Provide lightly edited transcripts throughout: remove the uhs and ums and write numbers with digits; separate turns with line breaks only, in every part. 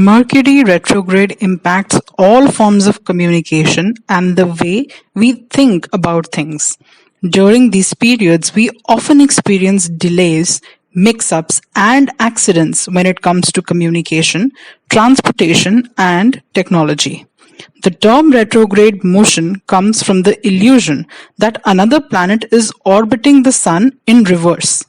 Mercury retrograde impacts all forms of communication and the way we think about things. During these periods, we often experience delays, mix-ups, and accidents when it comes to communication, transportation, and technology. The term retrograde motion comes from the illusion that another planet is orbiting the Sun in reverse.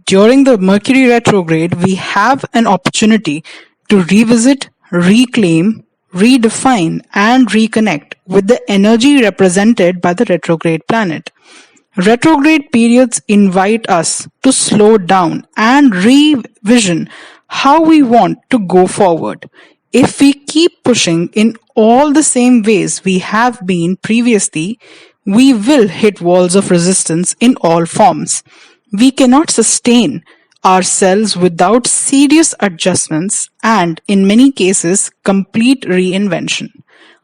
During the Mercury retrograde, we have an opportunity to revisit, reclaim, redefine, and reconnect with the energy represented by the retrograde planet. Retrograde periods invite us to slow down and revision how we want to go forward. If we keep pushing in all the same ways we have been previously, we will hit walls of resistance in all forms. We cannot sustain ourselves without serious adjustments and, in many cases, complete reinvention.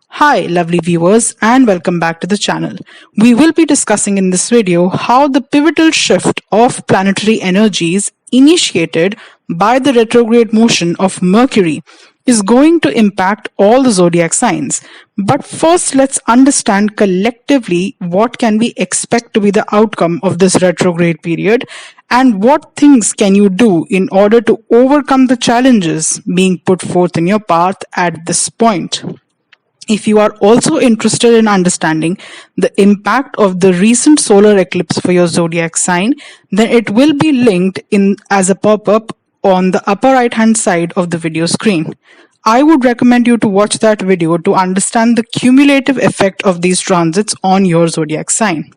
Hi lovely viewers, and welcome back to the channel. We will be discussing in this video how the pivotal shift of planetary energies initiated by the retrograde motion of Mercury is going to impact all the zodiac signs. But first, let's understand collectively what can we expect to be the outcome of this retrograde period and what things can you do in order to overcome the challenges being put forth in your path at this point. If you are also interested in understanding the impact of the recent solar eclipse for your zodiac sign, then it will be linked in as a pop-up on the upper right hand side of the video screen. I would recommend you to watch that video to understand the cumulative effect of these transits on your zodiac sign.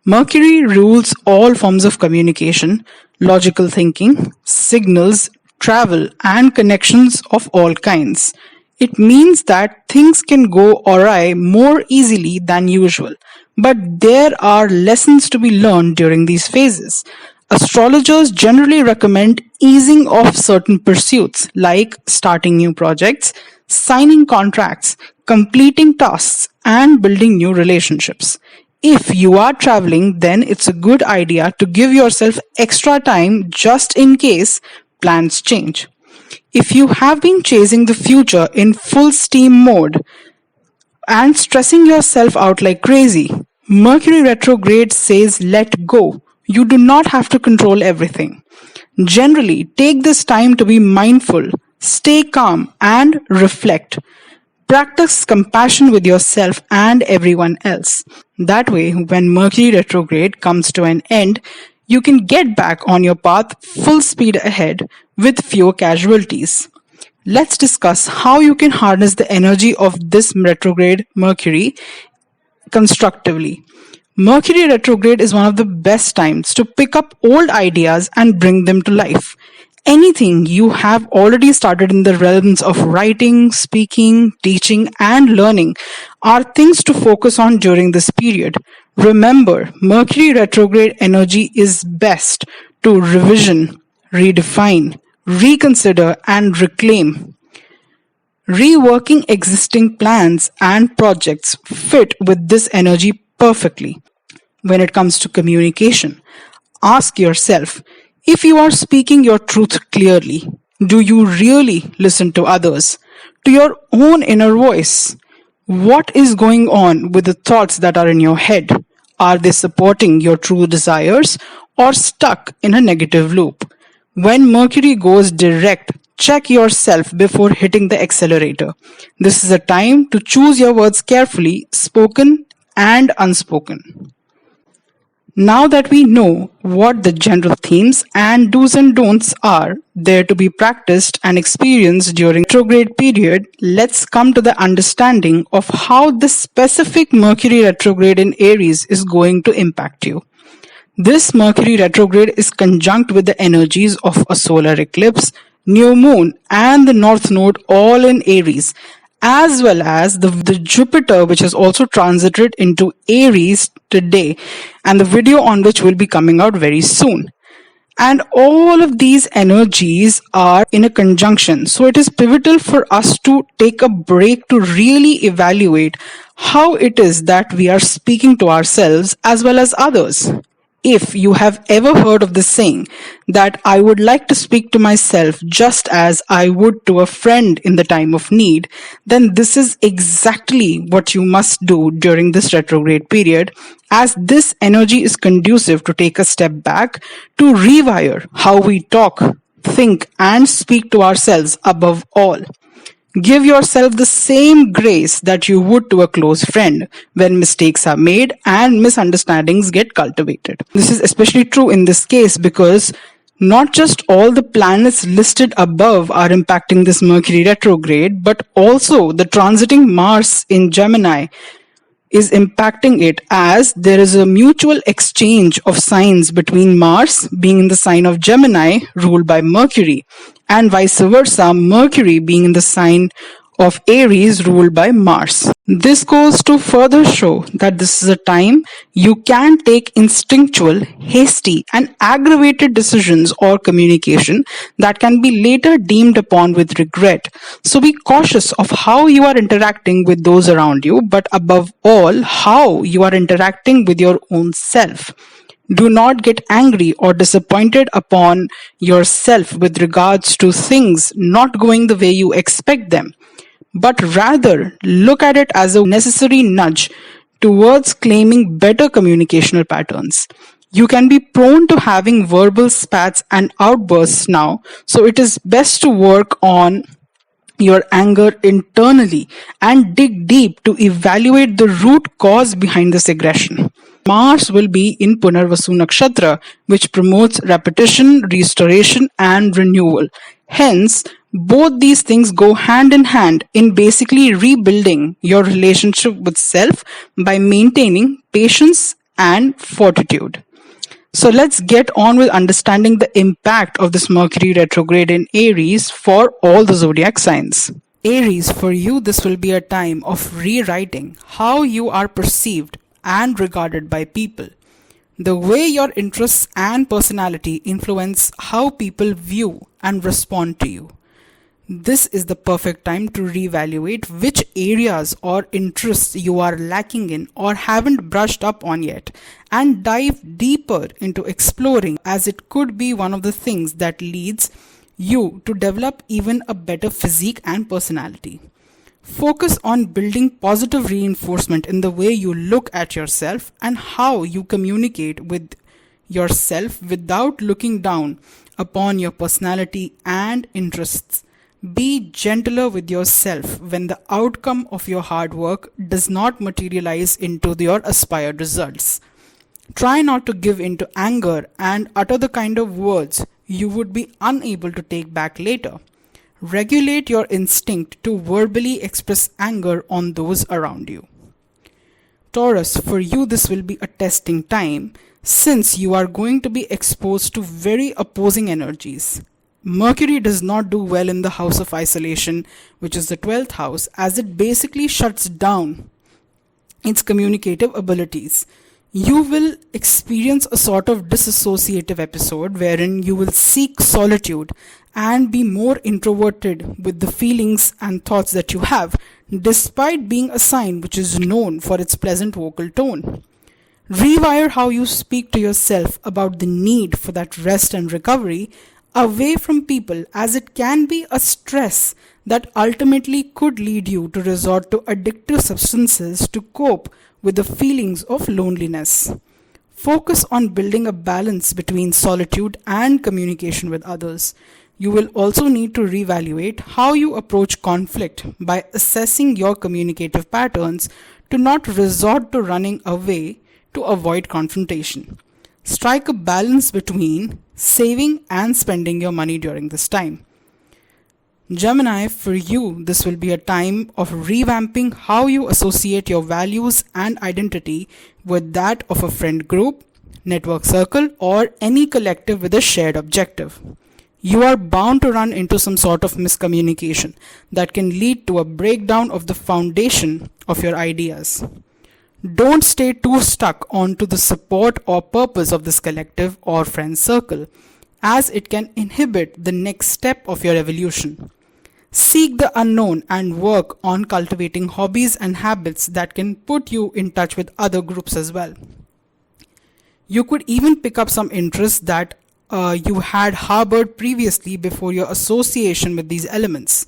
Mercury rules all forms of communication, logical thinking, signals, travel, and connections of all kinds. It means that things can go awry more easily than usual, but there are lessons to be learned during these phases. Astrologers generally recommend easing off certain pursuits like starting new projects, signing contracts, completing tasks, and building new relationships. If you are traveling, then it's a good idea to give yourself extra time just in case plans change. If you have been chasing the future in full steam mode and stressing yourself out like crazy, Mercury retrograde says let go. You do not have to control everything. Generally, take this time to be mindful, stay calm, and reflect. Practice compassion with yourself and everyone else. That way, when Mercury retrograde comes to an end, you can get back on your path full speed ahead with fewer casualties. Let's discuss how you can harness the energy of this retrograde Mercury constructively. Mercury retrograde is one of the best times to pick up old ideas and bring them to life. Anything you have already started in the realms of writing, speaking, teaching, and learning are things to focus on during this period. Remember, Mercury retrograde energy is best to revision, redefine, reconsider, and reclaim. Reworking existing plans and projects fit with this energy perfectly. When it comes to communication, ask yourself, if you are speaking your truth clearly, do you really listen to others, to your own inner voice? What is going on with the thoughts that are in your head? Are they supporting your true desires or stuck in a negative loop? When Mercury goes direct, check yourself before hitting the accelerator. This is a time to choose your words carefully, spoken and unspoken. Now that we know what the general themes and do's and don'ts are there to be practiced and experienced during the retrograde period, let's come to the understanding of how this specific Mercury retrograde in Aries is going to impact you. This Mercury retrograde is conjunct with the energies of a solar eclipse, new moon, and the North Node all in Aries, as well as the Jupiter, which is also transited into Aries today, and the video on which will be coming out very soon. And all of these energies are in a conjunction, so it is pivotal for us to take a break to really evaluate how it is that we are speaking to ourselves as well as others. If you have ever heard of the saying that I would like to speak to myself just as I would to a friend in the time of need, then this is exactly what you must do during this retrograde period, as this energy is conducive to take a step back to rewire how we talk, think, and speak to ourselves above all. Give yourself the same grace that you would to a close friend when mistakes are made and misunderstandings get cultivated. This is especially true in this case because not just all the planets listed above are impacting this Mercury retrograde, but also the transiting Mars in Gemini is impacting it, as there is a mutual exchange of signs between Mars being in the sign of Gemini ruled by Mercury and vice versa, Mercury being in the sign of Aries ruled by Mars. This goes to further show that this is a time you can take instinctual, hasty and aggravated decisions or communication that can be later deemed upon with regret. So be cautious of how you are interacting with those around you, but above all, how you are interacting with your own self. Do not get angry or disappointed upon yourself with regards to things not going the way you expect them, but rather look at it as a necessary nudge towards claiming better communicational patterns. You can be prone to having verbal spats and outbursts now, so it is best to work on your anger internally and dig deep to evaluate the root cause behind this aggression. Mars will be in Punarvasu Nakshatra, which promotes repetition, restoration, and renewal. Hence, both these things go hand in hand in basically rebuilding your relationship with self by maintaining patience and fortitude. So let's get on with understanding the impact of this Mercury retrograde in Aries for all the zodiac signs. Aries, for you, this will be a time of rewriting how you are perceived and regarded by people. The way your interests and personality influence how people view and respond to you. This is the perfect time to reevaluate which areas or interests you are lacking in or haven't brushed up on yet, and dive deeper into exploring, as it could be one of the things that leads you to develop even a better physique and personality. Focus on building positive reinforcement in the way you look at yourself and how you communicate with yourself without looking down upon your personality and interests. Be gentler with yourself when the outcome of your hard work does not materialize into your aspired results. Try not to give in to anger and utter the kind of words you would be unable to take back later. Regulate your instinct to verbally express anger on those around you. Taurus, for you this will be a testing time since you are going to be exposed to very opposing energies. Mercury does not do well in the house of isolation, which is the 12th house, as it basically shuts down its communicative abilities. You will experience a sort of disassociative episode wherein you will seek solitude and be more introverted with the feelings and thoughts that you have, despite being a sign which is known for its pleasant vocal tone. Rewire how you speak to yourself about the need for that rest and recovery away from people, as it can be a stress that ultimately could lead you to resort to addictive substances to cope with the feelings of loneliness. Focus on building a balance between solitude and communication with others. You will also need to reevaluate how you approach conflict by assessing your communicative patterns to not resort to running away to avoid confrontation. Strike a balance between saving and spending your money during this time. Gemini, for you, this will be a time of revamping how you associate your values and identity with that of a friend group, network circle, or any collective with a shared objective. You are bound to run into some sort of miscommunication that can lead to a breakdown of the foundation of your ideas. Don't stay too stuck onto the support or purpose of this collective or friend circle, as it can inhibit the next step of your evolution. Seek the unknown and work on cultivating hobbies and habits that can put you in touch with other groups as well. You could even pick up some interest that you had harbored previously before your association with these elements.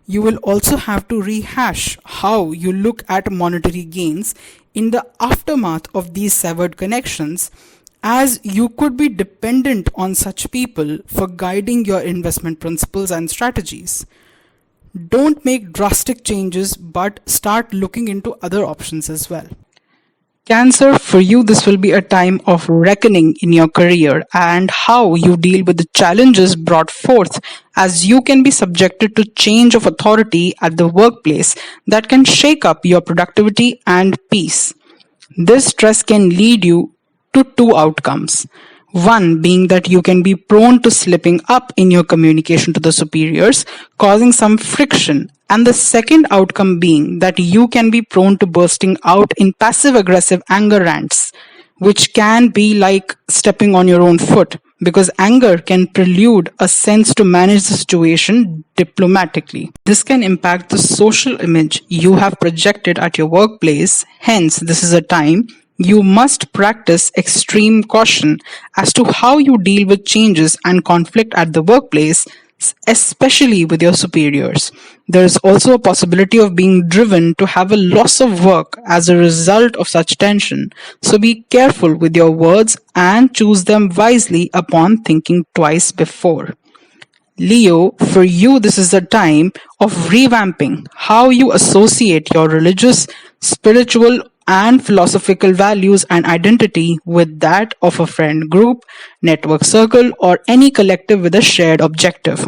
You will also have to rehash how you look at monetary gains in the aftermath of these severed connections, as you could be dependent on such people for guiding your investment principles and strategies. Don't make drastic changes, but start looking into other options as well. Cancer, for you, this will be a time of reckoning in your career and how you deal with the challenges brought forth, as you can be subjected to change of authority at the workplace that can shake up your productivity and peace. This stress can lead you to two outcomes. One being that you can be prone to slipping up in your communication to the superiors, causing some friction. And the second outcome being that you can be prone to bursting out in passive aggressive anger rants, which can be like stepping on your own foot, because anger can prelude a sense to manage the situation diplomatically. This can impact the social image you have projected at your workplace. Hence, this is a time you must practice extreme caution as to how you deal with changes and conflict at the workplace, especially with your superiors. There is also a possibility of being driven to have a loss of work as a result of such tension. So be careful with your words and choose them wisely upon thinking twice before. Leo, for you, this is a time of revamping how you associate your religious, spiritual, and philosophical values and identity with that of a friend group, network circle, or any collective with a shared objective.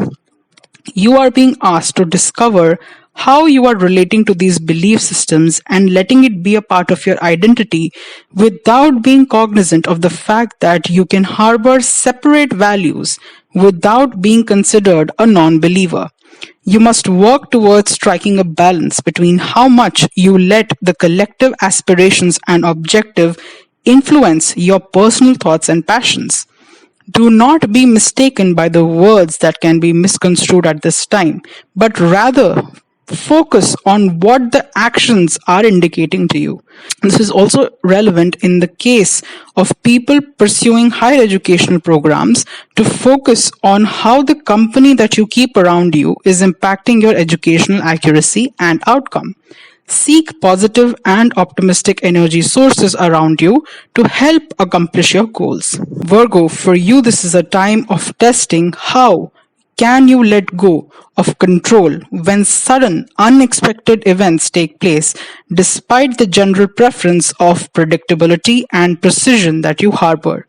You are being asked to discover how you are relating to these belief systems and letting it be a part of your identity without being cognizant of the fact that you can harbor separate values without being considered a non-believer. You must work towards striking a balance between how much you let the collective aspirations and objective influence your personal thoughts and passions. Do not be mistaken by the words that can be misconstrued at this time, but rather focus on what the actions are indicating to you. This is also relevant in the case of people pursuing higher educational programs to focus on how the company that you keep around you is impacting your educational accuracy and outcome. Seek positive and optimistic energy sources around you to help accomplish your goals. Virgo, for you, this is a time of testing how can you let go of control when sudden, unexpected events take place, despite the general preference of predictability and precision that you harbor?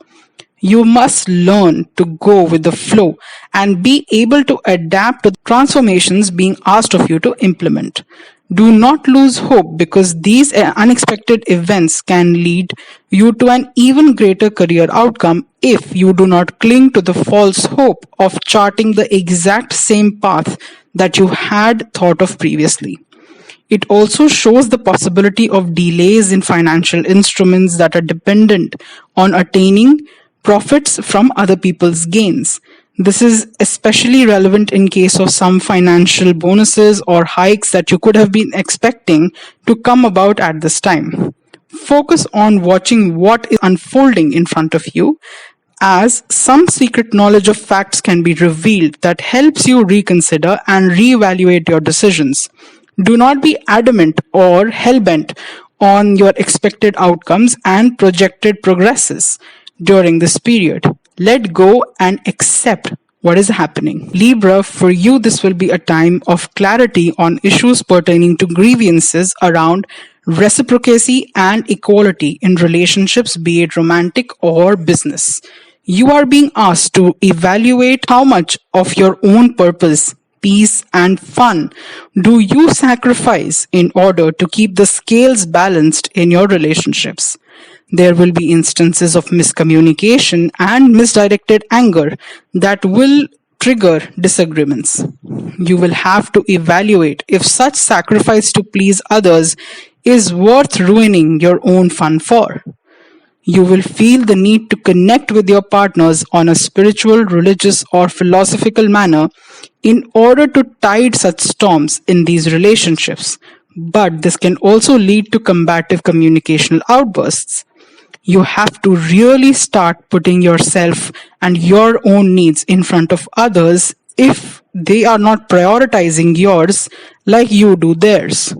You must learn to go with the flow and be able to adapt to the transformations being asked of you to implement. Do not lose hope, because these unexpected events can lead you to an even greater career outcome if you do not cling to the false hope of charting the exact same path that you had thought of previously. It also shows the possibility of delays in financial instruments that are dependent on attaining profits from other people's gains. This is especially relevant in case of some financial bonuses or hikes that you could have been expecting to come about at this time. Focus on watching what is unfolding in front of you, as some secret knowledge of facts can be revealed that helps you reconsider and reevaluate your decisions. Do not be adamant or hell-bent on your expected outcomes and projected progresses during this period. Let go and accept what is happening. Libra, for you, this will be a time of clarity on issues pertaining to grievances around reciprocity and equality in relationships, be it romantic or business. You are being asked to evaluate how much of your own purpose, peace, and fun do you sacrifice in order to keep the scales balanced in your relationships. There will be instances of miscommunication and misdirected anger that will trigger disagreements. You will have to evaluate if such sacrifice to please others is worth ruining your own fun for. You will feel the need to connect with your partners on a spiritual, religious, or philosophical manner in order to tide such storms in these relationships. But this can also lead to combative communicational outbursts. You have to really start putting yourself and your own needs in front of others if they are not prioritizing yours like you do theirs.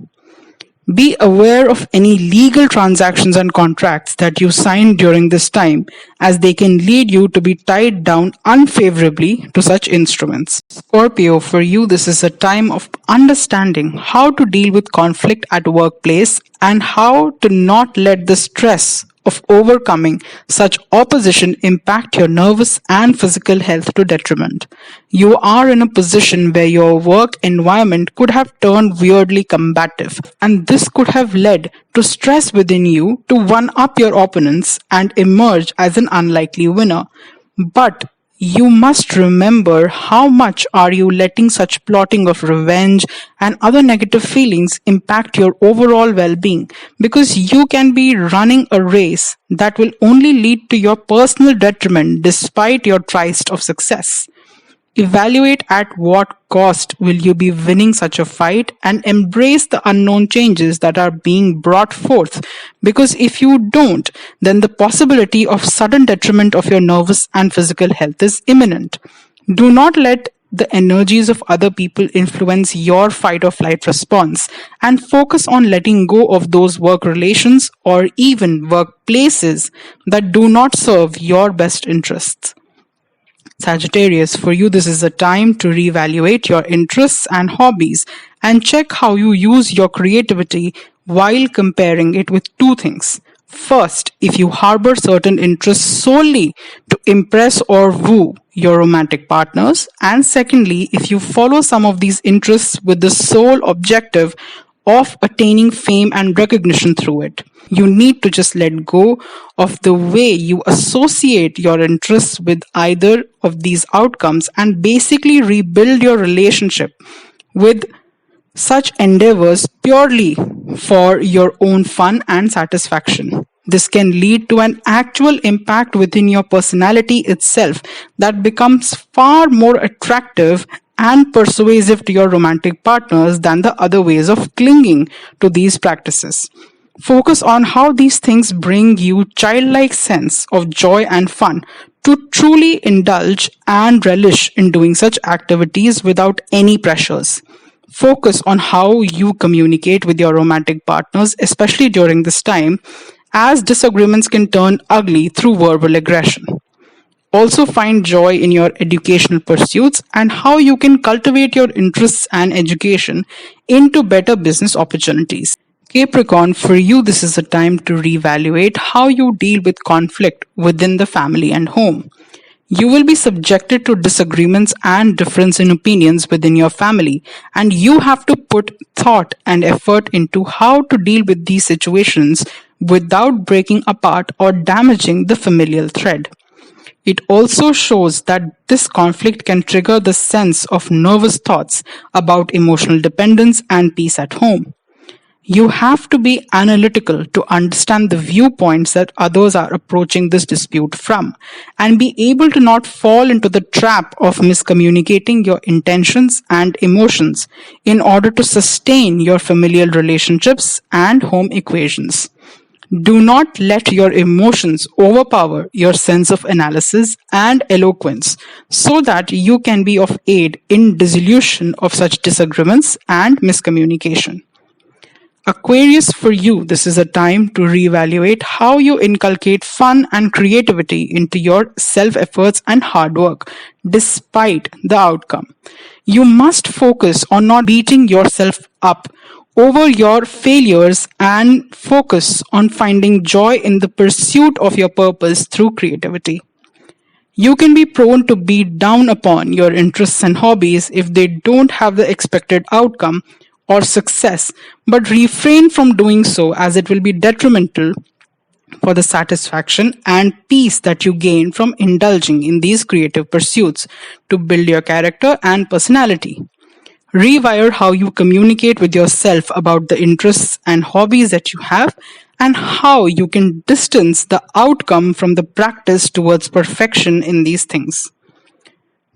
Be aware of any legal transactions and contracts that you sign during this time, as they can lead you to be tied down unfavorably to such instruments. Scorpio, for you, this is a time of understanding how to deal with conflict at workplace and how to not let the stress of overcoming such opposition impact your nervous and physical health to detriment. You are in a position where your work environment could have turned weirdly combative, and this could have led to stress within you to one up your opponents and emerge as an unlikely winner. But you must remember how much are you letting such plotting of revenge and other negative feelings impact your overall well-being, because you can be running a race that will only lead to your personal detriment despite your tryst of success. Evaluate at what cost will you be winning such a fight and embrace the unknown changes that are being brought forth, because if you don't, then the possibility of sudden detriment of your nervous and physical health is imminent. Do not let the energies of other people influence your fight or flight response, and focus on letting go of those work relations or even workplaces that do not serve your best interests. Sagittarius, for you, this is a time to reevaluate your interests and hobbies and check how you use your creativity while comparing it with two things. First, if you harbor certain interests solely to impress or woo your romantic partners, and secondly, if you follow some of these interests with the sole objective of attaining fame and recognition through it. You need to just let go of the way you associate your interests with either of these outcomes and basically rebuild your relationship with such endeavors purely for your own fun and satisfaction. This can lead to an actual impact within your personality itself that becomes far more attractive and persuasive to your romantic partners than the other ways of clinging to these practices. Focus on how these things bring you childlike sense of joy and fun to truly indulge and relish in doing such activities without any pressures. Focus on how you communicate with your romantic partners, especially during this time, as disagreements can turn ugly through verbal aggression. Also find joy in your educational pursuits and how you can cultivate your interests and education into better business opportunities. Capricorn, for you, this is a time to reevaluate how you deal with conflict within the family and home. You will be subjected to disagreements and difference in opinions within your family, and you have to put thought and effort into how to deal with these situations without breaking apart or damaging the familial thread. It also shows that this conflict can trigger the sense of nervous thoughts about emotional dependence and peace at home. You have to be analytical to understand the viewpoints that others are approaching this dispute from, and be able to not fall into the trap of miscommunicating your intentions and emotions in order to sustain your familial relationships and home equations. Do not let your emotions overpower your sense of analysis and eloquence so that you can be of aid in dissolution of such disagreements and miscommunication. Aquarius, for you, this is a time to reevaluate how you inculcate fun and creativity into your self-efforts and hard work, despite the outcome. You must focus on not beating yourself up over your failures and focus on finding joy in the pursuit of your purpose through creativity. You can be prone to beat down upon your interests and hobbies if they don't have the expected outcome or success, but refrain from doing so, as it will be detrimental for the satisfaction and peace that you gain from indulging in these creative pursuits to build your character and personality. Rewire how you communicate with yourself about the interests and hobbies that you have, and how you can distance the outcome from the practice towards perfection in these things.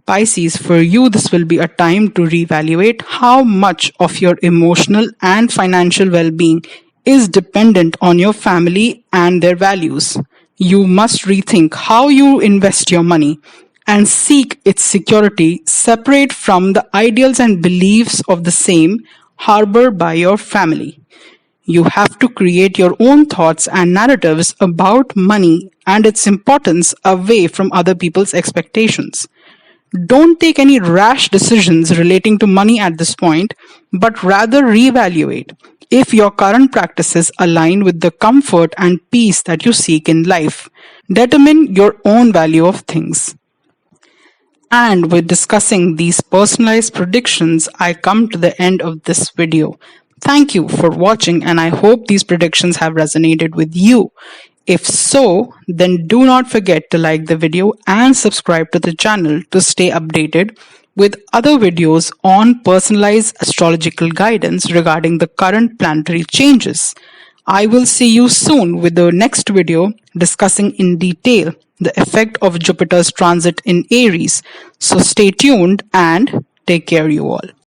Pisces, for you, this will be a time to reevaluate how much of your emotional and financial well-being is dependent on your family and their values. You must rethink how you invest your money and seek its security separate from the ideals and beliefs of the same harbored by your family. You have to create your own thoughts and narratives about money and its importance away from other people's expectations. Don't take any rash decisions relating to money at this point, but rather reevaluate if your current practices align with the comfort and peace that you seek in life. Determine your own value of things. And with discussing these personalized predictions, I come to the end of this video. Thank you for watching, and I hope these predictions have resonated with you. If so, then do not forget to like the video and subscribe to the channel to stay updated with other videos on personalized astrological guidance regarding the current planetary changes. I will see you soon with the next video discussing in detail the effect of Jupiter's transit in Aries. So stay tuned and take care, you all.